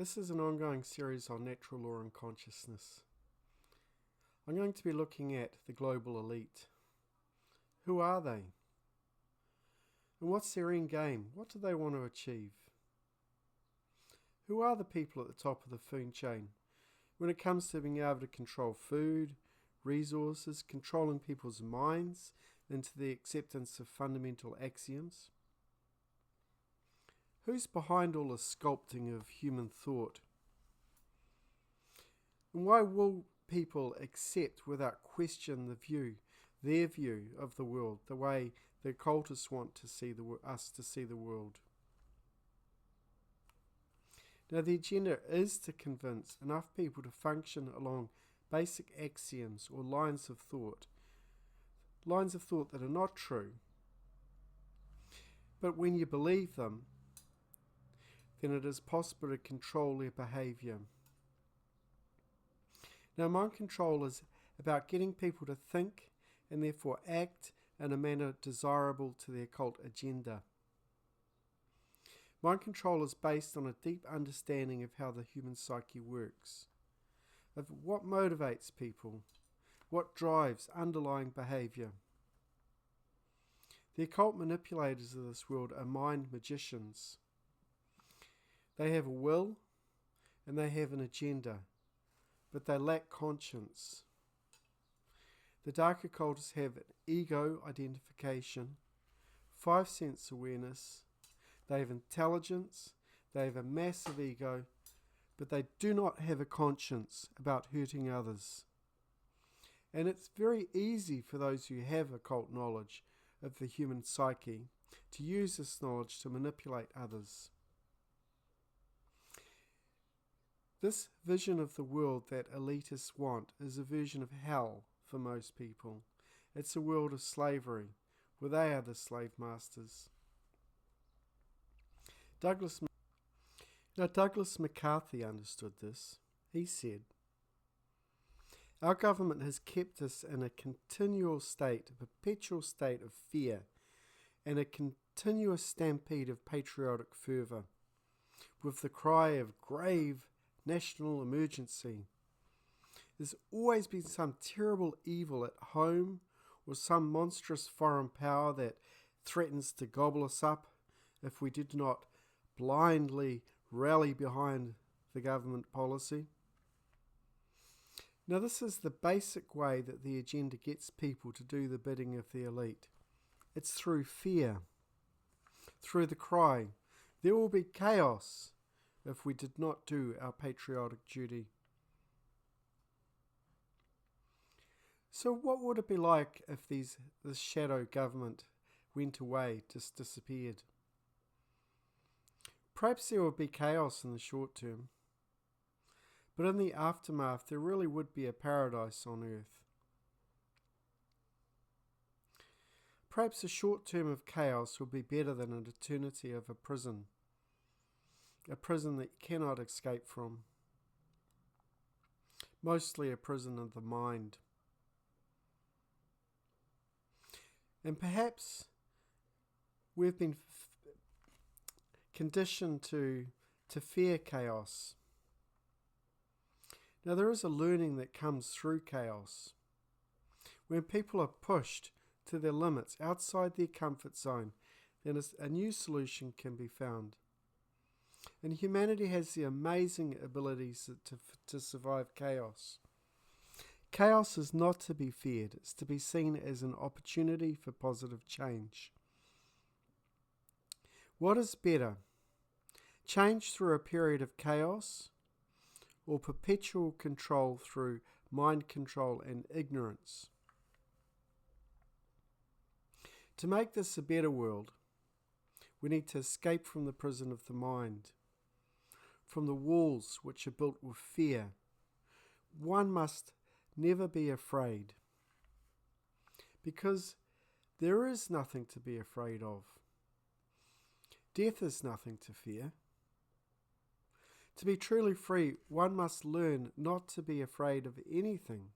This is an ongoing series on natural law and consciousness. I'm going to be looking at the global elite. Who are they? And what's their end game? What do they want to achieve? Who are the people at the top of the food chain when it comes to being able to control food, resources, controlling people's minds into the acceptance of fundamental axioms? Who's behind all the sculpting of human thought? And why will people accept without question their view of the world, the way the occultists want to see us to see the world? Now, the agenda is to convince enough people to function along basic axioms or lines of thought that are not true. But when you believe them, then it is possible to control their behaviour. Now, mind control is about getting people to think and therefore act in a manner desirable to the occult agenda. Mind control is based on a deep understanding of how the human psyche works, of what motivates people, what drives underlying behaviour. The occult manipulators of this world are mind magicians. They have a will and they have an agenda, but they lack conscience. The dark occultists have an ego identification, 5 sense awareness, they have intelligence, they have a massive ego, but they do not have a conscience about hurting others. And it's very easy for those who have occult knowledge of the human psyche to use this knowledge to manipulate others. This vision of the world that elitists want is a version of hell for most people. It's a world of slavery, where they are the slave masters. Douglas McCarthy understood this. He said, "Our government has kept us in a perpetual state of fear and a continuous stampede of patriotic fervour, with the cry of grave national emergency. There's always been some terrible evil at home or some monstrous foreign power that threatens to gobble us up if we did not blindly rally behind the government policy." Now, this is the basic way that the agenda gets people to do the bidding of the elite. It's through fear, through the cry, "There will be chaos if we did not do our patriotic duty." So what would it be like if this shadow government went away, just disappeared? Perhaps there would be chaos in the short term, but in the aftermath there really would be a paradise on earth. Perhaps a short term of chaos would be better than an eternity of a prison that you cannot escape from, mostly a prison of the mind. And perhaps we've been conditioned to fear chaos. Now, there is a learning that comes through chaos. When people are pushed to their limits outside their comfort zone, then a new solution can be found. And humanity has the amazing abilities to survive chaos. Chaos is not to be feared. It's to be seen as an opportunity for positive change. What is better? Change through a period of chaos, or perpetual control through mind control and ignorance? To make this a better world, we need to escape from the prison of the mind, from the walls which are built with fear. One must never be afraid, because there is nothing to be afraid of. Death is nothing to fear. To be truly free, one must learn not to be afraid of anything.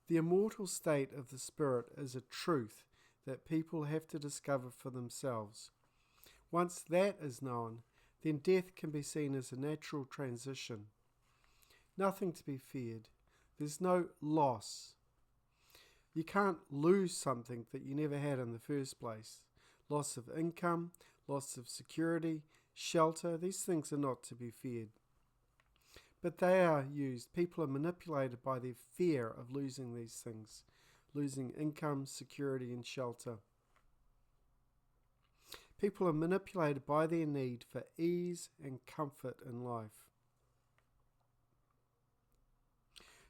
The immortal state of the spirit is a truth that people have to discover for themselves. Once that is known, then death can be seen as a natural transition. Nothing to be feared. There's no loss. You can't lose something that you never had in the first place. Loss of income, loss of security, shelter, these things are not to be feared. But they are used. People are manipulated by their fear of losing these things, losing income, security, and shelter. People are manipulated by their need for ease and comfort in life.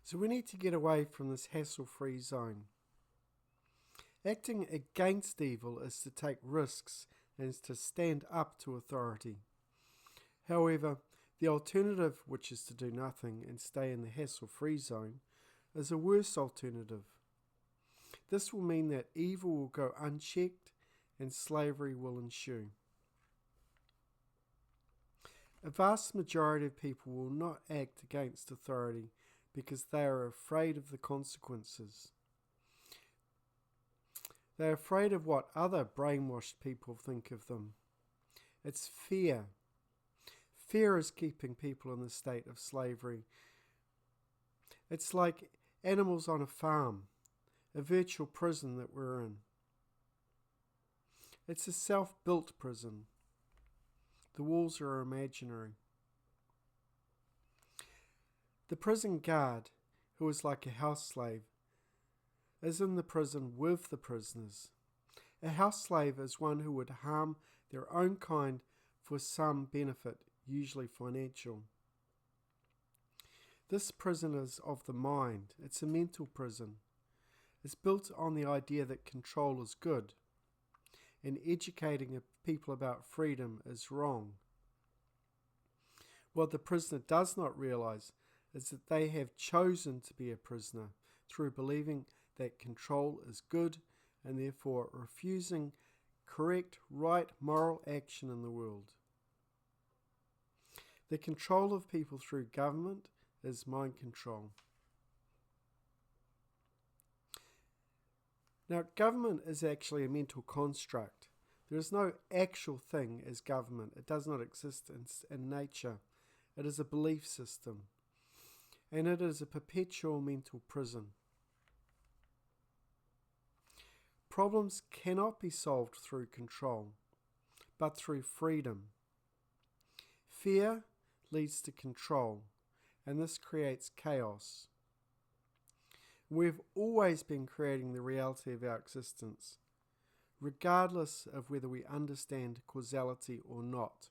So we need to get away from this hassle-free zone. Acting against evil is to take risks and is to stand up to authority. However, the alternative, which is to do nothing and stay in the hassle-free zone, is a worse alternative. This will mean that evil will go unchecked and slavery will ensue. A vast majority of people will not act against authority because they are afraid of the consequences. They are afraid of what other brainwashed people think of them. It's fear. Fear is keeping people in the state of slavery. It's like animals on a farm, a virtual prison that we're in. It's a self-built prison. The walls are imaginary. The prison guard, who is like a house slave, is in the prison with the prisoners. A house slave is one who would harm their own kind for some benefit, usually financial. This prison is of the mind. It's a mental prison. It's built on the idea that control is good, and educating people about freedom is wrong. What the prisoner does not realize is that they have chosen to be a prisoner through believing that control is good and therefore refusing correct, right, moral action in the world. The control of people through government is mind control. Now, government is actually a mental construct. There is no actual thing as government. It does not exist in nature. It is a belief system. And it is a perpetual mental prison. Problems cannot be solved through control, but through freedom. Fear leads to control, and this creates chaos. We've always been creating the reality of our existence, regardless of whether we understand causality or not.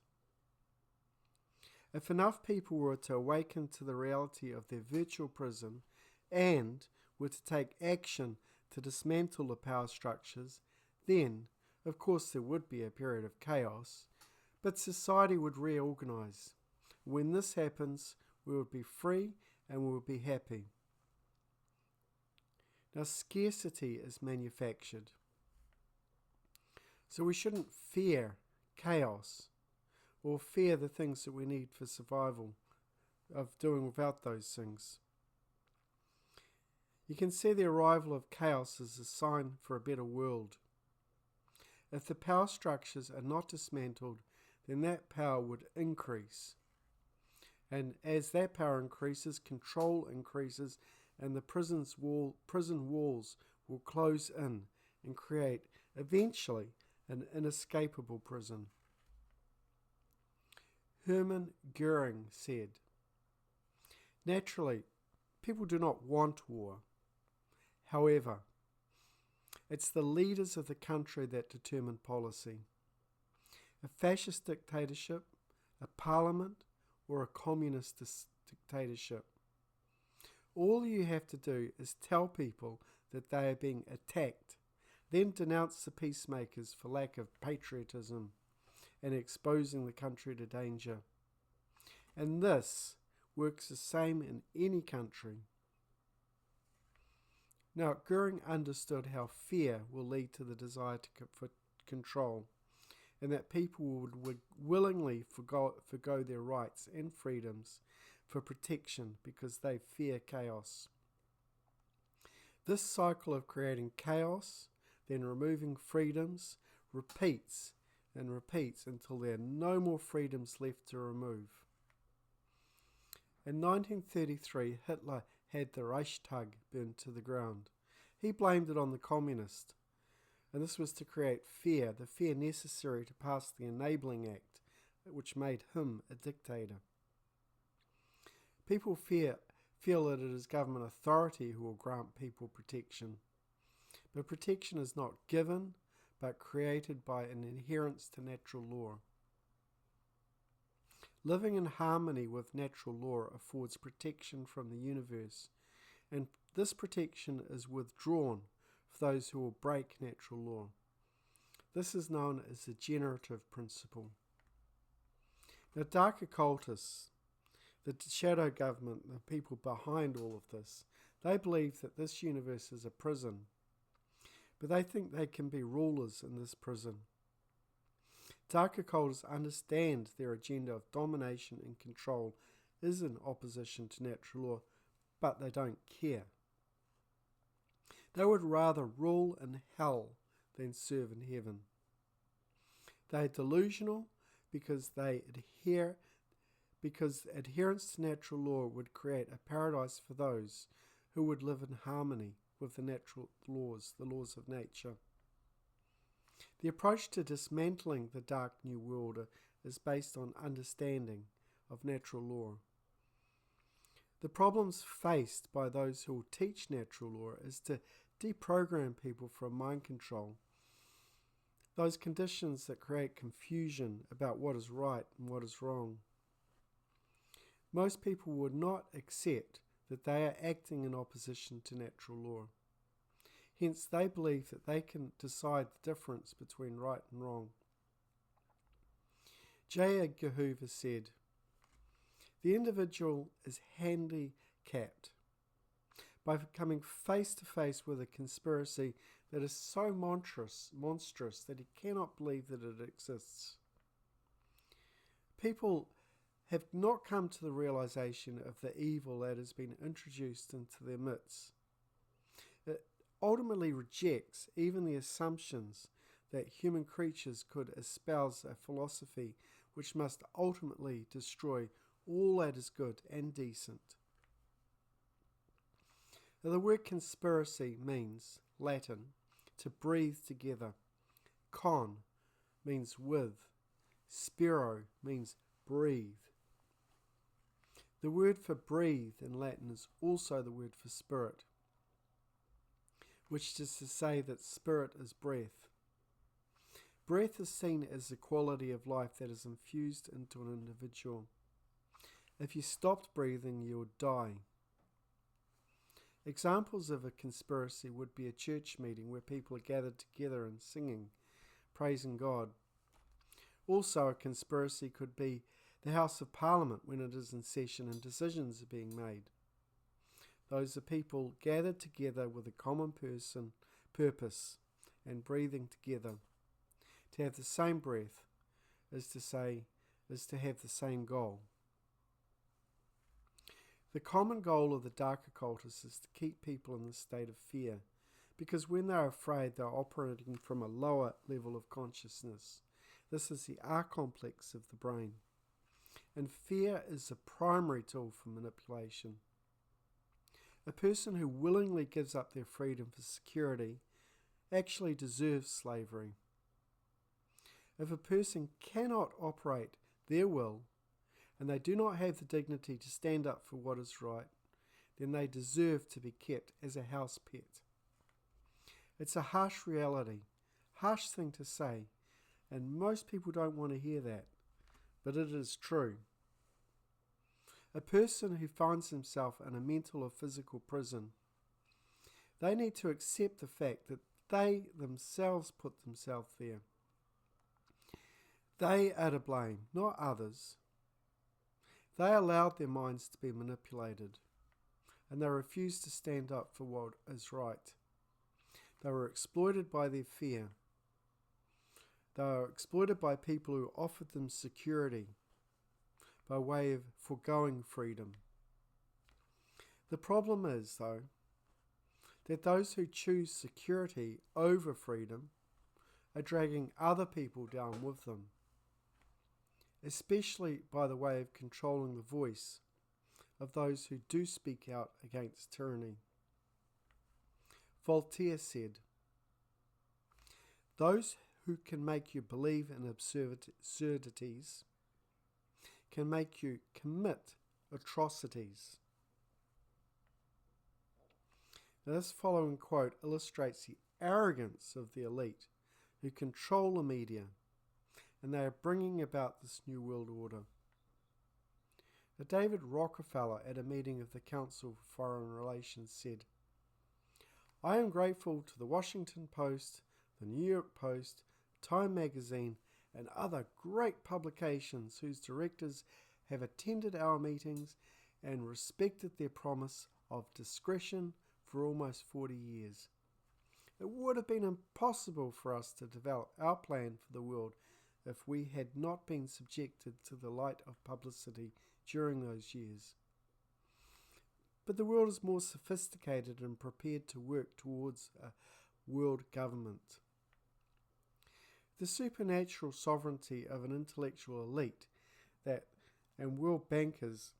If enough people were to awaken to the reality of their virtual prison and were to take action to dismantle the power structures, then, of course, there would be a period of chaos, but society would reorganize. When this happens, we would be free and we would be happy. Now, scarcity is manufactured. So we shouldn't fear chaos or fear the things that we need for survival, of doing without those things. You can see the arrival of chaos as a sign for a better world. If the power structures are not dismantled, then that power would increase. And as that power increases, control increases, and the prison walls will close in and create, eventually, an inescapable prison. Hermann Goering said, "Naturally, people do not want war. However, it's the leaders of the country that determine policy. A fascist dictatorship, a parliament, or a communist dictatorship. All you have to do is tell people that they are being attacked, then denounce the peacemakers for lack of patriotism and exposing the country to danger. And this works the same in any country." Now, Goering understood how fear will lead to the desire for control, and that people would willingly forgo their rights and freedoms for protection because they fear chaos. This cycle of creating chaos, then removing freedoms, repeats and repeats until there are no more freedoms left to remove. In 1933, Hitler had the Reichstag burned to the ground. He blamed it on the communists, and this was to create fear, the fear necessary to pass the Enabling Act, which made him a dictator. People feel that it is government authority who will grant people protection. But protection is not given, but created by an adherence to natural law. Living in harmony with natural law affords protection from the universe, and this protection is withdrawn for those who will break natural law. This is known as the generative principle. Now, dark occultists, the shadow government, the people behind all of this, they believe that this universe is a prison, but they think they can be rulers in this prison. Dark occultists understand their agenda of domination and control is in opposition to natural law, but they don't care. They would rather rule in hell than serve in heaven. They are delusional because adherence to natural law would create a paradise for those who would live in harmony with the natural laws, the laws of nature. The approach to dismantling the dark new world is based on understanding of natural law. The problems faced by those who will teach natural law is to deprogram people from mind control, those conditions that create confusion about what is right and what is wrong. Most people would not accept that they are acting in opposition to natural law. Hence, they believe that they can decide the difference between right and wrong. J. Edgar Hoover said, "The individual is handicapped by coming face to face with a conspiracy that is so monstrous that he cannot believe that it exists." People have not come to the realization of the evil that has been introduced into their midst. It ultimately rejects even the assumptions that human creatures could espouse a philosophy which must ultimately destroy all that is good and decent. Now, the word conspiracy means, Latin, to breathe together. Con means with. Spiro means breathe. The word for breathe in Latin is also the word for spirit, which is to say that spirit is breath. Breath is seen as the quality of life that is infused into an individual. If you stopped breathing, you would die. Examples of a conspiracy would be a church meeting where people are gathered together and singing, praising God. Also, a conspiracy could be the House of Parliament when it is in session and decisions are being made. Those are people gathered together with a common purpose and breathing together. To have the same breath is to have the same goal. The common goal of the dark occultists is to keep people in this state of fear, because when they are afraid, they are operating from a lower level of consciousness. This is the R complex of the brain. And fear is the primary tool for manipulation. A person who willingly gives up their freedom for security actually deserves slavery. If a person cannot operate their will, and they do not have the dignity to stand up for what is right, then they deserve to be kept as a house pet. It's a harsh reality, harsh thing to say, and most people don't want to hear that, but it is true. A person who finds himself in a mental or physical prison, they need to accept the fact that they themselves put themselves there. They are to blame, not others. They allowed their minds to be manipulated, and they refused to stand up for what is right. They were exploited by their fear. They were exploited by people who offered them security by way of foregoing freedom. The problem is, though, that those who choose security over freedom are dragging other people down with them, especially by the way of controlling the voice of those who do speak out against tyranny. Voltaire said, "Those who can make you believe in absurdities can make you commit atrocities." Now, this following quote illustrates the arrogance of the elite who control the media, and they are bringing about this new world order. Now, David Rockefeller, at a meeting of the Council for Foreign Relations, said, "I am grateful to the Washington Post, the New York Post, Time Magazine, and other great publications whose directors have attended our meetings and respected their promise of discretion for almost 40 years. It would have been impossible for us to develop our plan for the world if we had not been subjected to the light of publicity during those years. But the world is more sophisticated and prepared to work towards a world government. The supernatural sovereignty of an intellectual elite and world bankers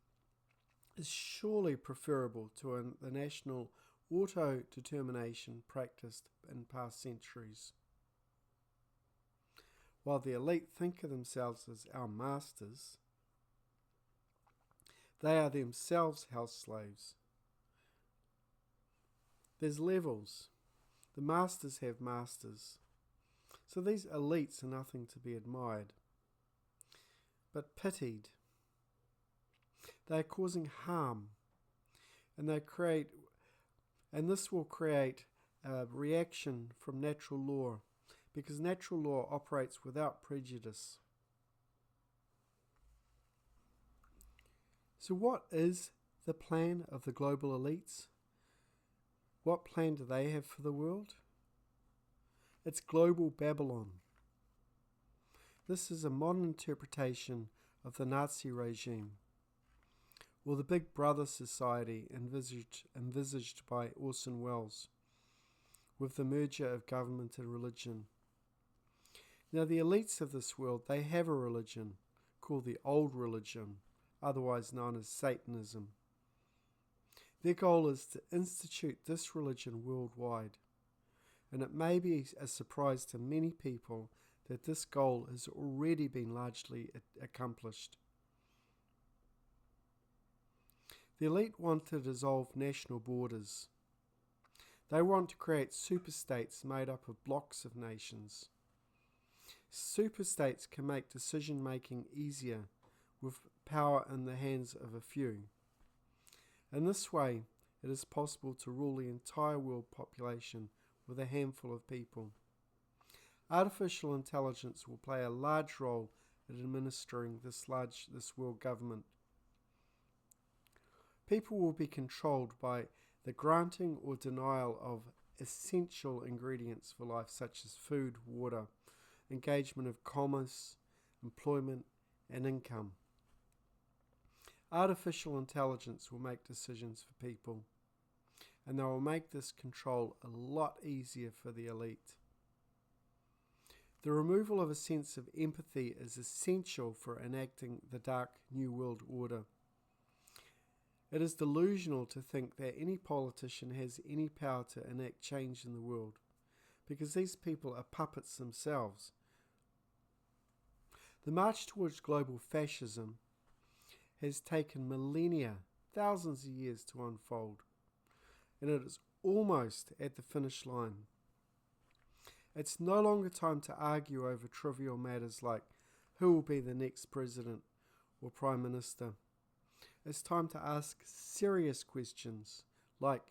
is surely preferable to the national auto-determination practiced in past centuries. While the elite think of themselves as our masters, they are themselves house slaves. There's levels. The masters have masters. So these elites are nothing to be admired, but pitied. They are causing harm, and this will create a reaction from natural law, because natural law operates without prejudice. So what is the plan of the global elites? What plan do they have for the world? It's global Babylon. This is a modern interpretation of the Nazi regime, or the Big Brother society envisaged by Orson Welles, with the merger of government and religion. Now, the elites of this world, they have a religion called the Old Religion, otherwise known as Satanism. Their goal is to institute this religion worldwide, and it may be a surprise to many people that this goal has already been largely accomplished. The elite want to dissolve national borders. They want to create superstates made up of blocks of nations. Superstates can make decision-making easier with power in the hands of a few. In this way, it is possible to rule the entire world population with a handful of people. Artificial intelligence will play a large role in administering this world government. People will be controlled by the granting or denial of essential ingredients for life, such as food, water, engagement of commerce, employment, and income. Artificial intelligence will make decisions for people, and they will make this control a lot easier for the elite. The removal of a sense of empathy is essential for enacting the dark New World Order. It is delusional to think that any politician has any power to enact change in the world, because these people are puppets themselves. The march towards global fascism has taken millennia, thousands of years to unfold, and it is almost at the finish line. It's no longer time to argue over trivial matters like who will be the next president or prime minister. It's time to ask serious questions like,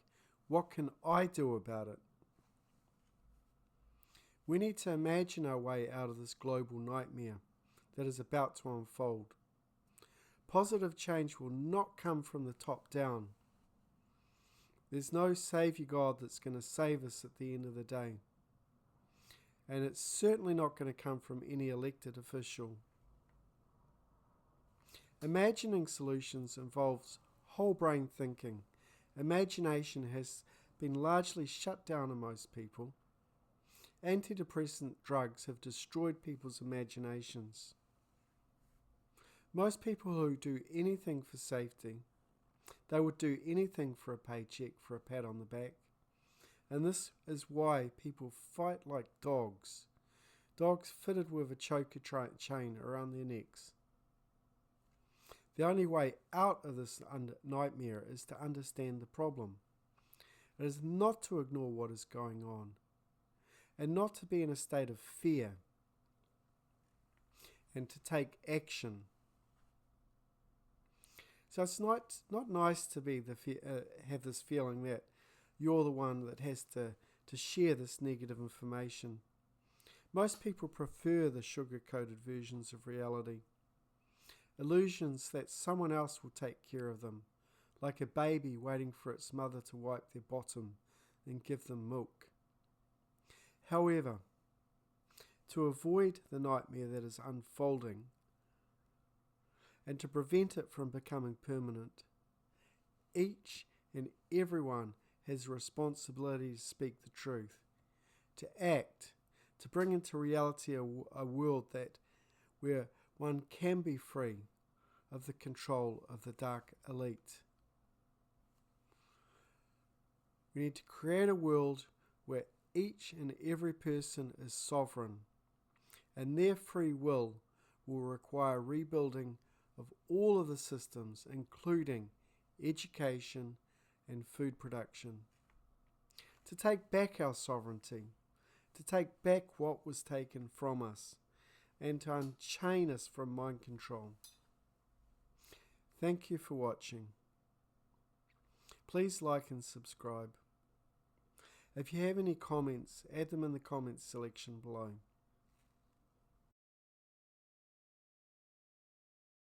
what can I do about it? We need to imagine our way out of this global nightmare that is about to unfold. Positive change will not come from the top down. There's no Saviour God that's going to save us at the end of the day. And it's certainly not going to come from any elected official. Imagining solutions involves whole brain thinking. Imagination has been largely shut down in most people. Antidepressant drugs have destroyed people's imaginations. Most people who do anything for safety, they would do anything for a paycheck, for a pat on the back. And this is why people fight like dogs. Dogs fitted with a choker chain around their necks. The only way out of this nightmare is to understand the problem. It is not to ignore what is going on, and not to be in a state of fear, and to take action. So it's not nice to be have this feeling that you're the one that has to share this negative information. Most people prefer the sugar-coated versions of reality. Illusions that someone else will take care of them, like a baby waiting for its mother to wipe their bottom and give them milk. However, to avoid the nightmare that is unfolding and to prevent it from becoming permanent, each and everyone has a responsibility to speak the truth, to act, to bring into reality a world where one can be free of the control of the dark elite. We need to create a world where each and every person is sovereign, and their free will require rebuilding of all of the systems, including education and food production, to take back our sovereignty, to take back what was taken from us, and to unchain us from mind control. Thank you for watching. Please like and subscribe. If you have any comments, add them in the comments section below.